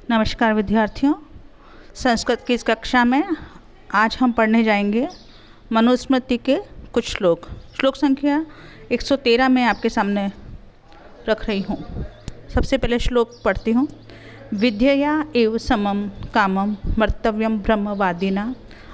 नमस्कार विद्यार्थियों, संस्कृत की इस कक्षा में आज हम पढ़ने जाएंगे मनुस्मृति के कुछ श्लोक। श्लोक संख्या 113 में आपके सामने रख रही हूँ। सबसे पहले श्लोक पढ़ती हूँ। विद्यया एव समम कामम मर्तव्यम ब्रह्मवादिना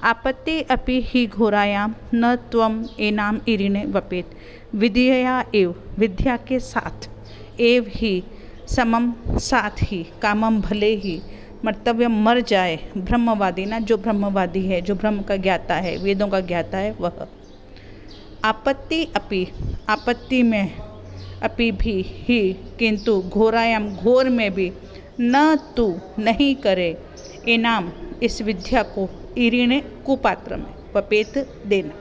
आपत्ति अपि हि घोरायां न त्वम एनाम इरिणे वपेत। विद्यया एव, विद्या के साथ, एव ही, समम साथ ही, कामम भले ही, मर्तव्यम मर जाए, ब्रह्मवादी ना, जो ब्रह्मवादी है, जो ब्रह्म का ज्ञाता है, वेदों का ज्ञाता है वह। आपत्ति अपि, आपत्ति में, अपि भी, ही, किंतु, घोरायाम, घोर में भी, न तू, नहीं करे, इनाम, इस विद्या को, इरिणे, कुपात्र में, वपेत, देना।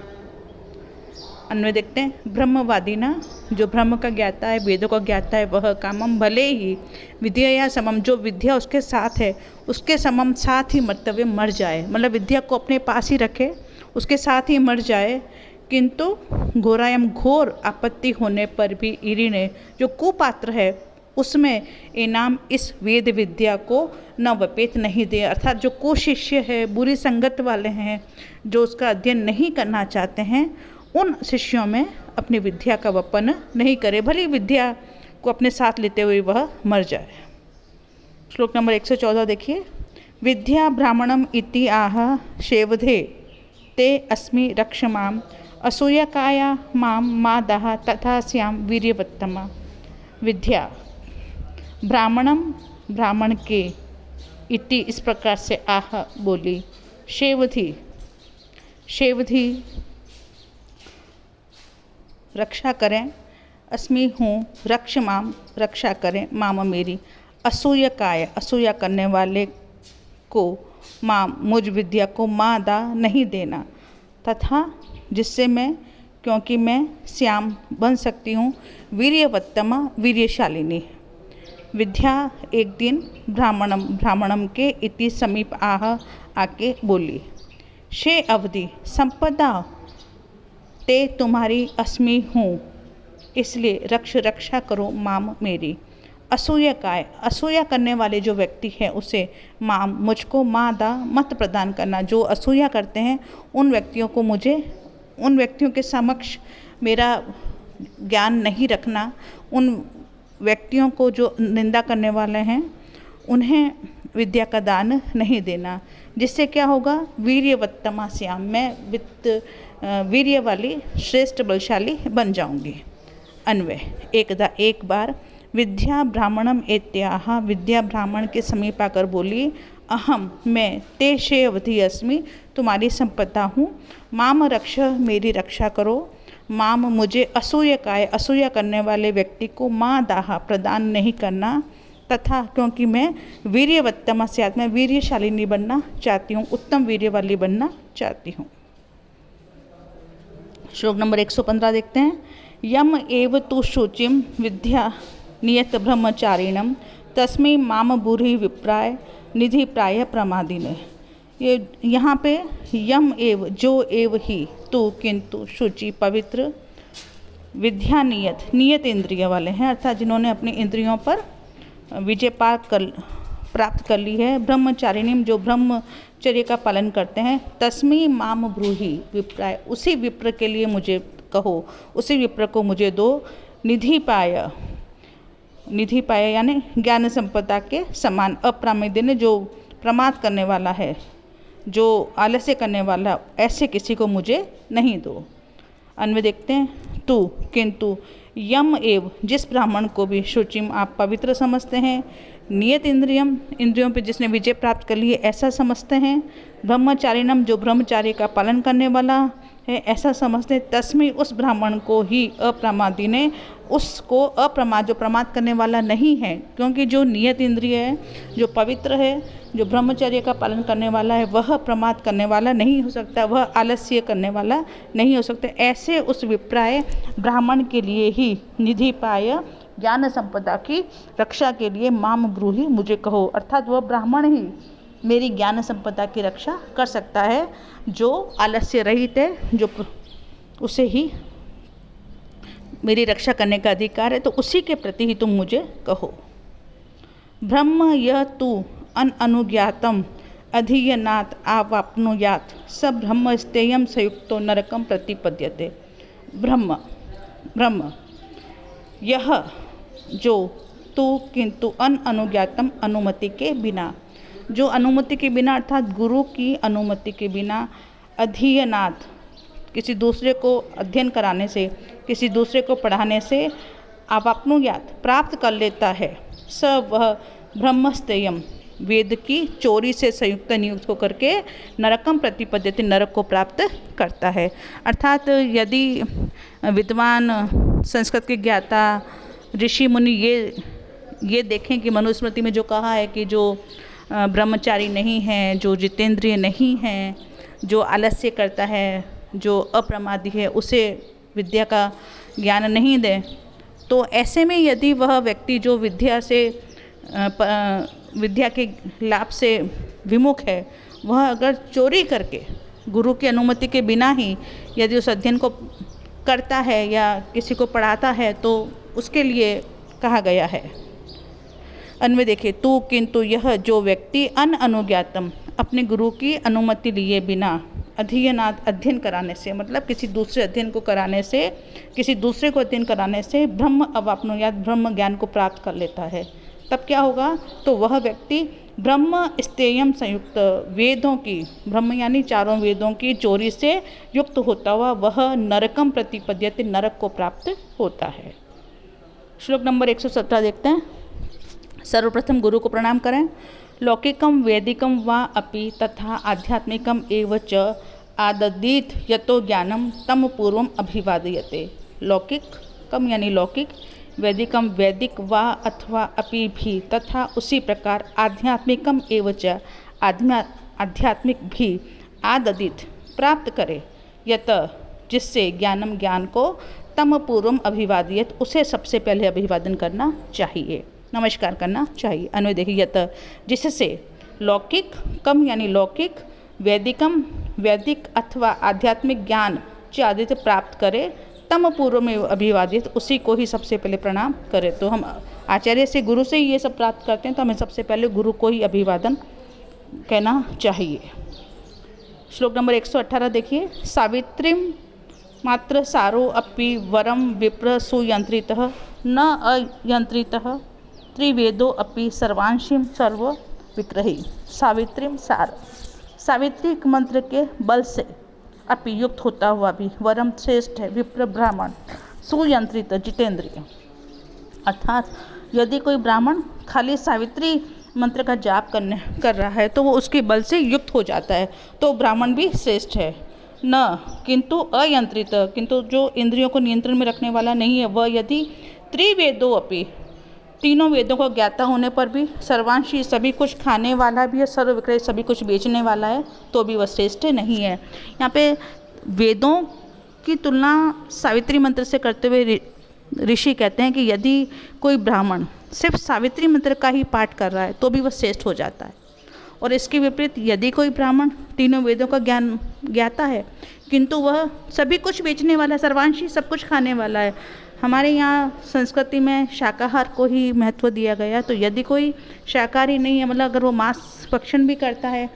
अन्वय देखते हैं। ब्रह्मवादी ना, जो ब्रह्म का ज्ञाता है, वेदों का ज्ञाता है वह, कामम भले ही, विद्या या समम, जो विद्या उसके साथ है उसके समम, साथ ही, मर्तव्य मर जाए, मतलब विद्या को अपने पास ही रखे, उसके साथ ही मर जाए, किंतु घोरायम, घोर आपत्ति होने पर भी, इरिणे, जो कुपात्र है उसमें, इनाम, इस वेद विद्या को न वपेत, नहीं दे। अर्थात जो कुशिष्य है, बुरी संगत वाले हैं, जो उसका अध्ययन नहीं करना चाहते हैं, उन शिष्यों में अपनी विद्या का वपन नहीं करे, भली विद्या को अपने साथ लेते हुए वह मर जाए। श्लोक नंबर 114 देखिए। विद्या ब्राह्मणम इति आह शेवधे ते अस्मि रक्षमाम असूयकाया माम मा दाह तथा श्याम वीर्यवत्तमा। विद्या ब्राह्मणम, ब्राह्मण के, इति, इस प्रकार से, आह, बोली, शेवधी, शेवधी, रक्षा करें, अस्मि हूँ, रक्ष माम, रक्षा करें, माम मेरी, असूयकाय, असूया करने वाले को, माम, मुझ विद्या को, मा दा, नहीं देना, तथा, जिससे मैं, क्योंकि मैं श्याम बन सकती हूँ, वीर्यवत्तमा, वीर्यशालिनी। विद्या एक दिन ब्राह्मणम, ब्राह्मणम के, इति समीप आह, आके बोली, शे अवधि, संपदा, ते, तुम्हारी, अस्मि हूँ, इसलिए, रक्ष, रक्षा करो, माम, मेरी। असूया काय, असूया करने वाले जो व्यक्ति हैं उसे, माम, मुझको, मा दा, मत प्रदान करना, जो असूया करते हैं उन व्यक्तियों को मुझे, उन व्यक्तियों के समक्ष मेरा ज्ञान नहीं रखना, उन व्यक्तियों को जो निंदा करने वाले हैं उन्हें विद्या का दान नहीं देना, जिससे क्या होगा, वीर्यवत्तमा श्याम, मैं वीर्य वाली, श्रेष्ठ, बलशाली बन जाऊंगी। अन्वय, एकदा, एक बार, विद्या ब्राह्मणम एत्याह, विद्या ब्राह्मण के समीप आकर बोली, अहम, मैं, ते शे अवधि अस्मि, तुम्हारी संपदा हूँ, माम रक्ष, मेरी रक्षा करो, माम, मुझे, असूयकाय, असूया करने वाले व्यक्ति को, माँ दाह, प्रदान नहीं करना, तथा, क्योंकि मैं वीर्यवत्तमा स्यात्, मैं वीर्यशालिनी बनना चाहती हूँ, उत्तम वीर्य वाली बनना चाहती हूँ। श्लोक नंबर 115 देखते हैं। यम एव तु शुचिम विद्या नियत ब्रह्मचारिणम तस्मै माम बुरी विप्राय निधि प्राय प्रमादिने। ये यहाँ पे यम एव, जो, एव ही, तु, किंतु, शुचि, पवित्र, विद्या नियत, नियत इंद्रिय वाले हैं, अर्थात जिन्होंने अपनी इंद्रियों पर विजय प्राप्त कर ली है, ब्रह्मचारिणी, जो ब्रह्मचर्य का पालन करते हैं, तस्मै माम ब्रूहि विप्राय, उसी विप्र के लिए मुझे कहो, उसी विप्र को मुझे दो, निधि पाय, निधि पाय यानी ज्ञान संपदा के समान, अप्रामादिन, जो प्रमाद करने वाला है, जो आलस्य करने वाला, ऐसे किसी को मुझे नहीं दो। अन्वय देखते हैं। तू, किंतु, यम एव, जिस ब्राह्मण को भी, शुचिम, आप पवित्र समझते हैं, नियत इंद्रियम, इंद्रियों पे जिसने विजय प्राप्त कर ली है ऐसा समझते हैं, ब्रह्मचारिणम, जो ब्रह्मचार्य का पालन करने वाला है ऐसा समझते हैं, तस्मै, उस ब्राह्मण को ही, अप्रमादी ने, उसको, अप्रमाद, जो प्रमाद करने वाला नहीं है, क्योंकि जो नियत इंद्रिय है, जो पवित्र है, जो ब्रह्मचर्य का पालन करने वाला है, वह प्रमाद करने वाला नहीं हो सकता, वह आलस्य करने वाला नहीं हो सकता। ऐसे उस विप्राय ब्राह्मण के लिए ही, निधि पाय, ज्ञान संपदा की रक्षा के लिए, माम ब्रूहि, मुझे कहो, अर्थात वह ब्राह्मण ही मेरी ज्ञान संपदा की रक्षा कर सकता है, जो आलस्य रहित है, जो उसे ही मेरी रक्षा करने का अधिकार है, तो उसी के प्रति ही तुम मुझे कहो। ब्रह्म यह तू अनुज्ञातम अधीयनात् आवाप्नुयात् स ब्रह्मस्तेयं संयुक्तो नरकम प्रतिपद्यते। ब्रह्म यह जो तू किंतु अनुज्ञातम अनुमति के बिना, जो अनुमति के बिना अर्थात गुरु की अनुमति के बिना अधीयनात् किसी दूसरे को अध्ययन कराने से, किसी दूसरे को पढ़ाने से आवाप्नुयात् प्राप्त कर लेता है, स वह ब्रह्मस्तेयम वेद की चोरी से संयुक्त नियुक्त होकर के नरकम प्रतिपद्यते नरक को प्राप्त करता है। अर्थात यदि विद्वान संस्कृत के ज्ञाता ऋषि मुनि ये देखें कि मनुस्मृति में जो कहा है कि जो ब्रह्मचारी नहीं है, जो जितेंद्रिय नहीं है, जो आलस्य करता है, जो अप्रमादी है, उसे विद्या का ज्ञान नहीं दे, तो ऐसे में यदि वह व्यक्ति जो विद्या के लाभ से विमुख है, वह अगर चोरी करके गुरु की अनुमति के बिना ही यदि उस अध्ययन को करता है या किसी को पढ़ाता है, तो उसके लिए कहा गया है। अन्वय देखिए, तू किंतु यह जो व्यक्ति अनुज्ञातम अपने गुरु की अनुमति लिए बिना अधीयनात् अध्ययन कराने से, मतलब किसी दूसरे अध्ययन को कराने से, किसी दूसरे को अध्ययन कराने से ब्रह्म अवाप्नुयात् ब्रह्म ज्ञान को प्राप्त कर लेता है, तब क्या होगा, तो वह व्यक्ति ब्रह्म स्तेयम संयुक्त वेदों की, ब्रह्म यानी चारों वेदों की चोरी से युक्त होता हुआ वह नरकम प्रतिपद्यते नरक को प्राप्त होता है। श्लोक नंबर 117 देखते हैं। सर्वप्रथम गुरु को प्रणाम करें। लौकिकम वैदिकम वा अपि तथा आध्यात्मिकम एव च आददीत यतो ज्ञानम तम पूर्वम अभिवादयते। लौकिकम यानी लौकिक, वैदिकम वैदिक वा अथवा अपि भी तथा उसी प्रकार आध्यात्मिकम एव च आध्यात्मिक भी आददित प्राप्त करे, यत जिससे ज्ञानम ज्ञान को तम पूर्वम अभिवादयत उसे सबसे पहले अभिवादन करना चाहिए, नमस्कार करना चाहिए। अन्वय देखिए, यत जिससे लौकिक कम यानी लौकिक, वैदिकम वैदिक अथवा आध्यात्मिक ज्ञान आदित्य प्राप्त करे, तम पूर्व में अभिवादित उसी को ही सबसे पहले प्रणाम करें। तो हम आचार्य से गुरु से ही ये सब प्राप्त करते हैं, तो हमें सबसे पहले गुरु को ही अभिवादन कहना चाहिए। श्लोक नंबर 118 देखिए। सावित्रीम मात्र सारो अपि वरम विप्र सुयंत्रितः न अयंत्रितः त्रिवेदो अपि सर्वांशीम सर्व विक्रही। सावित्रीम सार, सावित्री मंत्र के बल से अपि युक्त होता हुआ भी वरम श्रेष्ठ है, विप्र ब्राह्मण, सुयंत्रित जितेंद्रिय। अर्थात यदि कोई ब्राह्मण खाली सावित्री मंत्र का जाप कर रहा है तो वो उसके बल से युक्त हो जाता है, तो ब्राह्मण भी श्रेष्ठ है। न किंतु अयंत्रित, किंतु जो इंद्रियों को नियंत्रण में रखने वाला नहीं है, वह यदि त्रिवेदो अपि तीनों वेदों को ज्ञाता होने पर भी, सर्वांशी सभी कुछ खाने वाला भी है, सर्व विक्रय सभी कुछ बेचने वाला है, तो भी वह श्रेष्ठ नहीं है। यहाँ पे वेदों की तुलना सावित्री मंत्र से करते हुए ऋषि कहते हैं कि यदि कोई ब्राह्मण सिर्फ सावित्री मंत्र का ही पाठ कर रहा है तो भी वह श्रेष्ठ हो जाता है, और इसके विपरीत यदि कोई ब्राह्मण तीनों वेदों का ज्ञान ज्ञाता है किंतु वह सभी कुछ बेचने वाला है, सर्वांशी सब कुछ खाने वाला है। हमारे यहाँ संस्कृति में शाकाहार को ही महत्व दिया गया, तो यदि कोई शाकाहारी नहीं है, मतलब अगर वो मांस भक्षण भी करता है,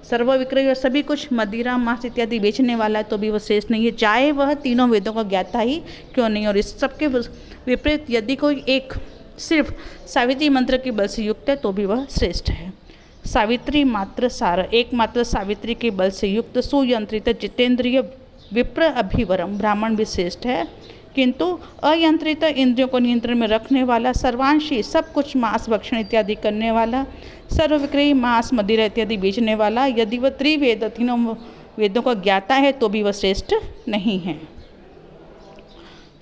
सर्व विक्रय और सभी कुछ मदिरा मांस इत्यादि बेचने वाला है, तो भी वह श्रेष्ठ नहीं है, चाहे वह तीनों वेदों का ज्ञाता ही क्यों नहीं। और इस सबके विपरीत यदि कोई एक सिर्फ सावित्री मंत्र के बल से युक्त है तो भी वह श्रेष्ठ है। सावित्री मात्र सार, एकमात्र सावित्री के बल से युक्त सुयंत्रित जितेंद्रिय विप्र अभिवरम, ब्राह्मण भी श्रेष्ठ है, किंतु अयंत्रित इंद्रियों को नियंत्रण में रखने वाला, सर्वांशी सब कुछ मांस भक्षण इत्यादि करने वाला, सर्व विक्रयी मांस मदिरा इत्यादि बेचने वाला, यदि वह त्रिवेद तीनों वेदों का ज्ञाता है तो भी वह श्रेष्ठ नहीं है।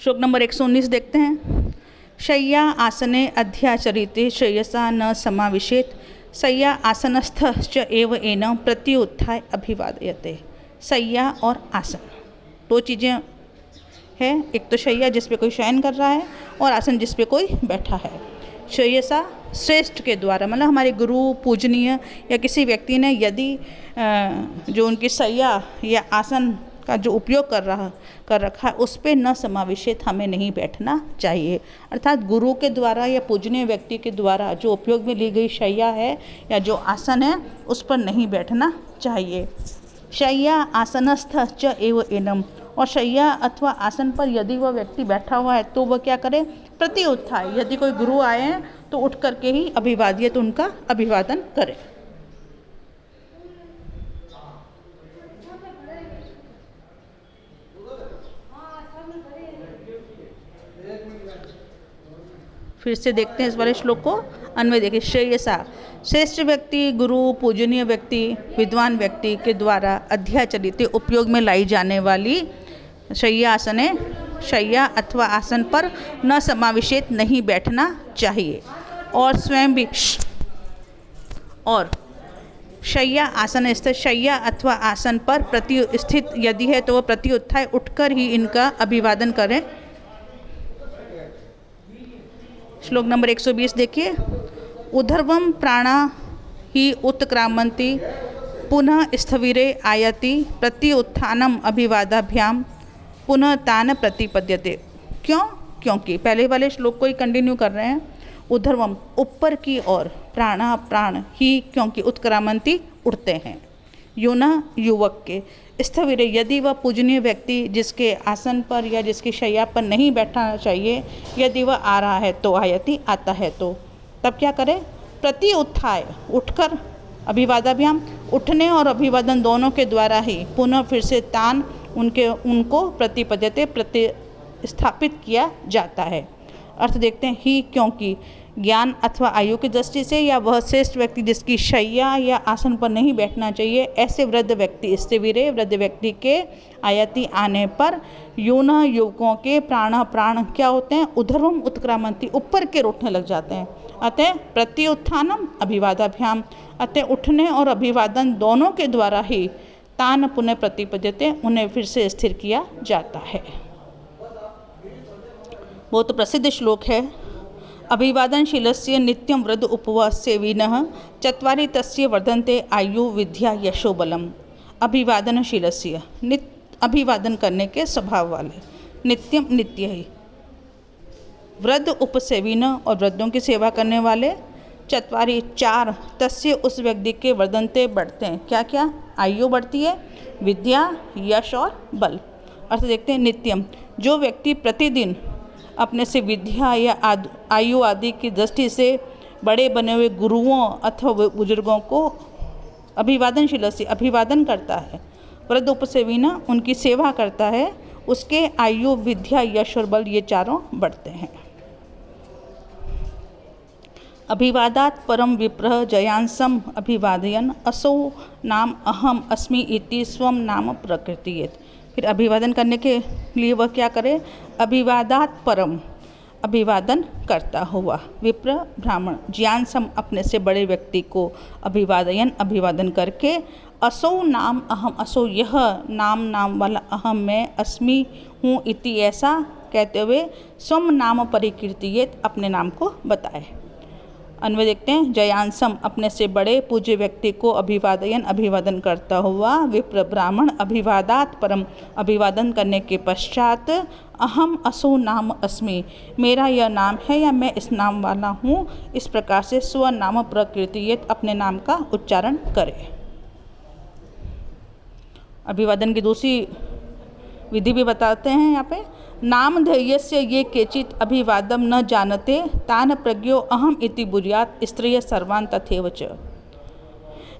श्लोक नंबर 119 देखते हैं। शय्या आसने अध्याचरिते श्रेयसा न समाविशेत, शय्या आसनस्थ च एव एनं प्रत्युत्थाय अभिवादयते। शय्या और आसन दो चीज़ें है, एक तो शय्या जिस पे कोई शयन कर रहा है और आसन जिस पे कोई बैठा है। श्रेयसा श्रेष्ठ के द्वारा, मतलब हमारे गुरु पूजनीय या किसी व्यक्ति ने यदि जो उनकी शय्या या आसन का जो उपयोग कर रखा है उस पे न समावेशित हमें नहीं बैठना चाहिए। अर्थात गुरु के द्वारा या पूजनीय व्यक्ति के द्वारा जो उपयोग में ली गई शैया है या जो आसन है उस पर नहीं बैठना चाहिए। शय्या आसनस्थ च एव एनम, और शैया अथवा आसन पर यदि वह व्यक्ति बैठा हुआ है तो वह क्या करे, प्रति उत्थाय, यदि कोई गुरु आए हैं तो उठ करके ही अभिवादित उनका अभिवादन करे। फिर से देखते हैं इस वाले श्लोक को, अन्वय देखिए। श्रेयसा, श्रेष्ठ व्यक्ति, गुरु, पूजनीय व्यक्ति, विद्वान व्यक्ति के द्वारा अध्याचरित उपयोग में लाई जाने वाली शय्या आसन है, शय्या अथवा आसन पर न समावेशित नहीं बैठना चाहिए। और स्वयं भी और शय्या आसन स्थित शय्या अथवा आसन पर प्रति स्थित यदि है तो वह प्रति उत्थाय उठकर ही इनका अभिवादन करें। श्लोक नंबर 120 देखिए। उधर्वम प्राणा ही उत्क्रामंति पुनः स्थविरे आयति प्रति उत्थानम अभिवादाभ्याम पुनः तान प्रतिपद्यते। क्योंकि पहले वाले श्लोक को ही कंटिन्यू कर रहे हैं। उधर्वम, ऊपर की ओर, प्राणा, प्राण, ही, क्योंकि उत्क्रामंति, उड़ते हैं, युना, युवक के, स्थविरे, यदि वह पूजनीय व्यक्ति जिसके आसन पर या जिसकी शैया पर नहीं बैठना चाहिए यदि वह आ रहा है तो आयति, आता है तो तब क्या करे, प्रति उत्थाय, उठकर, अभिवादाभ्याम, उठने और अभिवादन दोनों के द्वारा ही पुनः फिर से तान उनको प्रतिपद्यते, प्रतिस्थापित किया जाता है। अर्थ देखते हैं। ही, क्योंकि ज्ञान अथवा आयु की दृष्टि से या वह श्रेष्ठ व्यक्ति जिसकी शैया या आसन पर नहीं बैठना चाहिए ऐसे वृद्ध व्यक्ति, स्थविरे, वृद्ध व्यक्ति के आयति, आने पर, यून, युवकों के, प्राण क्या होते हैं, उधर्वम उत्क्रामंति, ऊपर के उठने लग जाते हैं। अतः प्रति उत्थानम अभिवादाभ्याम, अतः उठने और अभिवादन दोनों के द्वारा ही तान पुनः प्रतिपद्यते, उन्हें फिर से स्थिर किया जाता है। बहुत प्रसिद्ध श्लोक है। अभिवादनशीलस्य नित्यं वृद्ध उपवासेविनः चत्वारि तस्य वर्धन्ते आयु विद्या यशो बलम। अभिवादनशीलस्य, अभिवादन करने के स्वभाव वाले, नित्यम, नित्य ही, वृद्ध उपसेविन, और वृद्धों की सेवा करने वाले, चत्वारि, 4, तस्य, उस व्यक्ति के, वर्धन्ते, बढ़ते हैं, क्या क्या, आयु बढ़ती है, विद्या, यश और बल। अर्थ देखते हैं। नित्यम, जो व्यक्ति प्रतिदिन अपने से विद्या या आयु आदि की दृष्टि से बड़े बने हुए गुरुओं अथवा बुजुर्गों को अभिवादनशील से अभिवादन करता है, वृद्ध उपसेविना, उनकी सेवा करता है, उसके आयु, विद्या, यश और बल ये चारों बढ़ते हैं। अभिवादात परम विप्रह जयांसम अभिवादयन असौ नाम अहम अस्मि इति स्वम नाम प्रकृतियेत। फिर अभिवादन करने के लिए वह क्या करे, अभिवादात परम, अभिवादन करता हुआ, विप्र, ब्राह्मण, ज्ञानसम, अपने से बड़े व्यक्ति को, अभिवादयन, अभिवादन करके, असौ नाम अहम, असौ यह, नाम वाला, अहम मैं, अस्मि हूँ, इति ऐसा कहते हुए, स्वम नाम परिकीर्तियेत, अपने नाम को बताए। अन्वय देखते हैं। जयांसम, अपने से बड़े पूज्य व्यक्ति को अभिवादयन, अभिवादन करता हुआ, विप्र, ब्राह्मण, अभिवादात परम, अभिवादन करने के पश्चात, अहम असो नाम अस्मि, मेरा यह नाम है या मैं इस नाम वाला हूँ, इस प्रकार से स्व नाम प्रकृतियेत, अपने नाम का उच्चारण करे। अभिवादन की दूसरी विधि भी बताते हैं यहाँ पे। नाम धैर्यस्य ये केचित अभिवादम न जानते तान प्रज्ञो अहम इति बुर्यात स्त्रिय सर्वान तथैव च।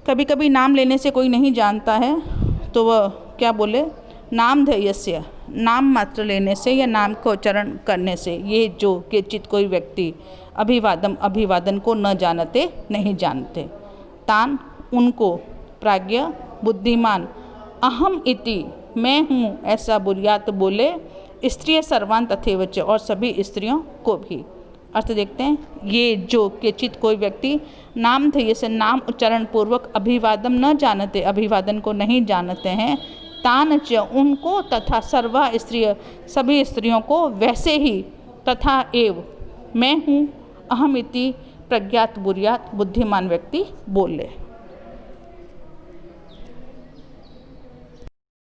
कभी कभी नाम लेने से कोई नहीं जानता है तो वह क्या बोले, नाम धैर्यस्य, नाम मात्र लेने से या नाम को उच्चारण करने से, ये जो केचित कोई व्यक्ति अभिवादम, अभिवादन को न जानते, नहीं जानते, तान, उनको, प्राज्ञ, बुद्धिमान, अहम इति, मैं हूँ, ऐसा बुर्यात बोले, स्त्रिय सर्वान तथैव च, और सभी स्त्रियों को भी। अर्थ देखते हैं। ये जो केचित कोई व्यक्ति नाम धैर्य से, नाम उच्चारण पूर्वक, अभिवादन न जानते, अभिवादन को नहीं जानते हैं, तान च, उनको, तथा सर्वा स्त्रिय, सभी स्त्रियों को, वैसे ही, तथा एव, मैं हूँ, अहम इति, प्रज्ञात बुर्यात, बुद्धिमान व्यक्ति बोले।